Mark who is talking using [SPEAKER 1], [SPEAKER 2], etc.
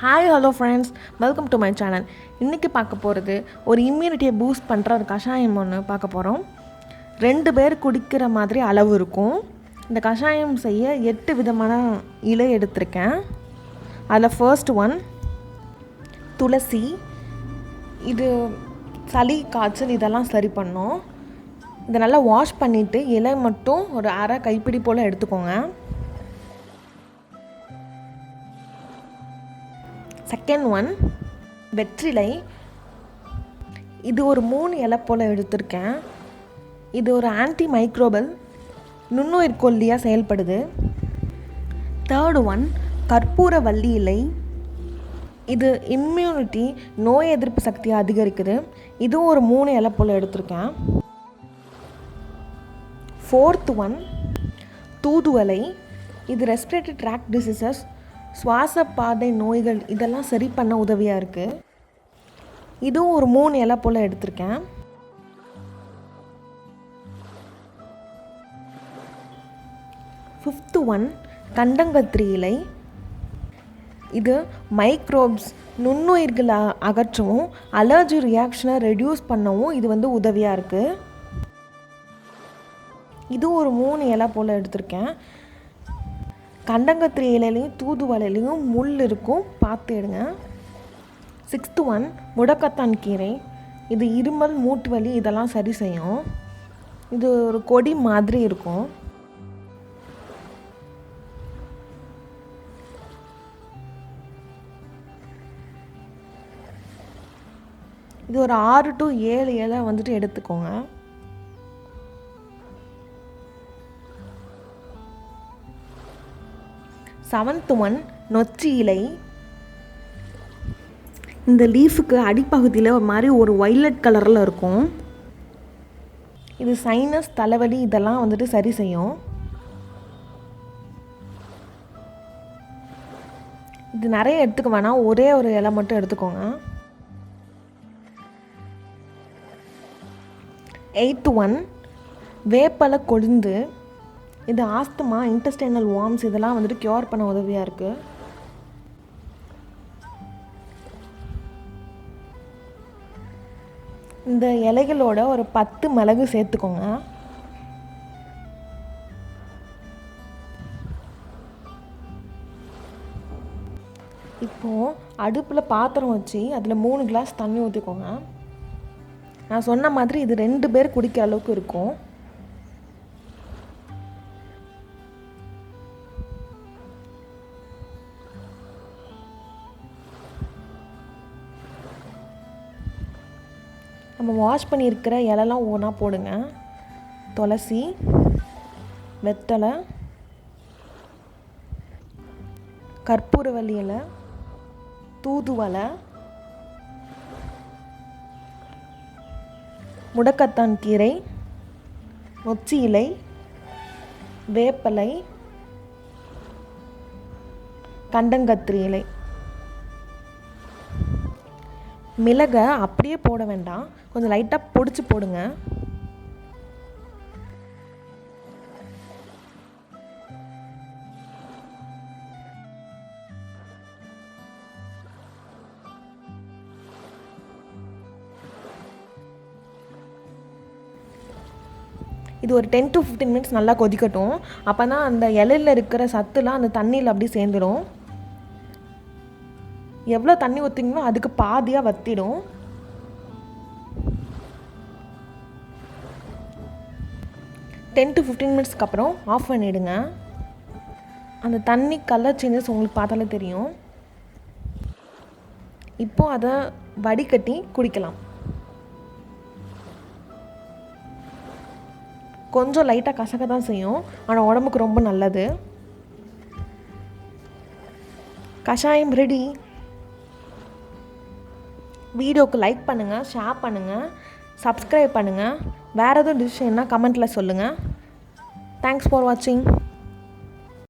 [SPEAKER 1] Hi hello friends, welcome to my channel. இன்றைக்கி பார்க்க போகிறது ஒரு இம்யூனிட்டியை பூஸ்ட் பண்ணுற ஒரு கஷாயம் ஒன்று பார்க்க போகிறோம். 2 பேர் குடிக்கிற மாதிரி அளவு இருக்கும். இந்த கஷாயம் செய்ய 8 விதமான இலை எடுத்திருக்கேன். அதில் ஃபர்ஸ்ட் ஒன் துளசி. இது சளி காய்ச்சல் இதெல்லாம் சரி பண்ணும். இதை நல்லா வாஷ் பண்ணிவிட்டு இலை மட்டும் ஒரு அரை கைப்பிடி போல் எடுத்துக்கோங்க. செகண்ட் ஒன் வெற்றிலை. இது ஒரு 3 இலை போல் எடுத்திருக்கேன். இது ஒரு ஆன்டி மைக்ரோபல் நுண்ணுயிர் கொல்லியாக செயல்படுது. தேர்டு ஒன் கற்பூரவள்ளி இலை. இது இம்யூனிட்டி நோய் எதிர்ப்பு சக்தியை அதிகரிக்குது. இதுவும் ஒரு 3 இலை போல் எடுத்திருக்கேன். ஃபோர்த் ஒன் தூதுவளை. இது ரெஸ்பிரேட்டரி ட்ராக்ட் டிசீசஸ், சுவாச பாதை நோய்கள் இதெல்லாம் சரி பண்ண உதவியாக இருக்குது. இதுவும் ஒரு 3 இலை போல் எடுத்திருக்கேன். ஃபிஃப்த்து ஒன் கண்டங்கத்திரி இலை. இது மைக்ரோப்ஸ் நுண்ணுயிர்களை அகற்றவும் அலர்ஜி ரியாக்ஷனை ரெடியூஸ் பண்ணவும் இது உதவியாக இருக்குது. இதுவும் ஒரு 3 இலை போல் எடுத்திருக்கேன். கண்டங்கத்திரி இலையிலையும் தூதுவளையிலையும் முள் இருக்கும், பார்த்து எடுங்க. சிக்ஸ்த்து ஒன் முடக்கத்தான் கீரை. இது இருமல் மூட்டு வலி இதெல்லாம் சரி செய்யும். இது ஒரு கொடி மாதிரி இருக்கும். இது ஒரு 6 to 7 இலை எடுத்துக்கோங்க. செவன்த் ஒன் நொச்சி இலை. இந்த லீஃபுக்கு அடிப்பகுதியில் ஒரு மாதிரி ஒரு வைலட் கலரில் இருக்கும். இது சைனஸ் தலைவலி இதெல்லாம் சரி செய்யும். இது நிறைய எடுத்துக்க வேணாம், ஒரே ஒரு இலை மட்டும் எடுத்துக்கோங்க. எய்த்து ஒன் வேப்பலை கொழுந்து. இது ஆஸ்துமா, இன்டெஸ்டைனல் வார்ம்ஸ் இதெல்லாம் க்யூர் பண்ண உதவியாக இருக்குது. இந்த இலைகளோட ஒரு 10 மிளகு சேர்த்துக்கோங்க. இப்போது அடுப்பில் பாத்திரம் வச்சு அதில் 3 கிளாஸ் தண்ணி ஊற்றிக்கோங்க. நான் சொன்ன மாதிரி இது 2 பேர் குடிக்கிற அளவுக்கு இருக்கும். நம்ம வாஷ் பண்ணியிருக்கிற இலைலாம் ஒவ்வொன்றா போடுங்க. துளசி, வெத்தலை, கற்பூரவள்ளி இலை, தூதுவளை, முடக்கத்தான் கீரை, நொச்சி இலை, வேப்பலை, கண்டங்கத்திரி இலை. மிளகை அப்படியே போட வேண்டாம், கொஞ்சம் லைட்டாக பொடிச்சு போடுங்க. இது ஒரு 10 to 15 மினிட்ஸ் நல்லா கொதிக்கட்டும். அப்போ தான் அந்த இலையில் இருக்கிற சத்துலாம் அந்த தண்ணியில் அப்படி சேர்ந்துடும். எவ்வளோ தண்ணி ஊற்றிங்களோ அதுக்கு பாதியாக வற்றிடும். டென் to 15 மினிட்ஸ்க்கு அப்புறம் ஆஃப் பண்ணிவிடுங்க. அந்த தண்ணி கலர் சேஞ்சஸ் உங்களுக்கு பார்த்தாலே தெரியும். இப்போது அதை வடிகட்டி குடிக்கலாம். கொஞ்சம் லைட்டாக கசக்க தான் செய்யும், ஆனால் உடம்புக்கு ரொம்ப நல்லது. கஷாயம் ரெடி. வீடியோக்கு லைக் பண்ணுங்கள், ஷேர் பண்ணுங்கள், சப்ஸ்கிரைப் பண்ணுங்கள். வேறு எதுவும் டிஷ் என்ன கமெண்ட்டில் சொல்லுங்கள். தேங்க்ஸ் ஃபார் வாட்சிங்.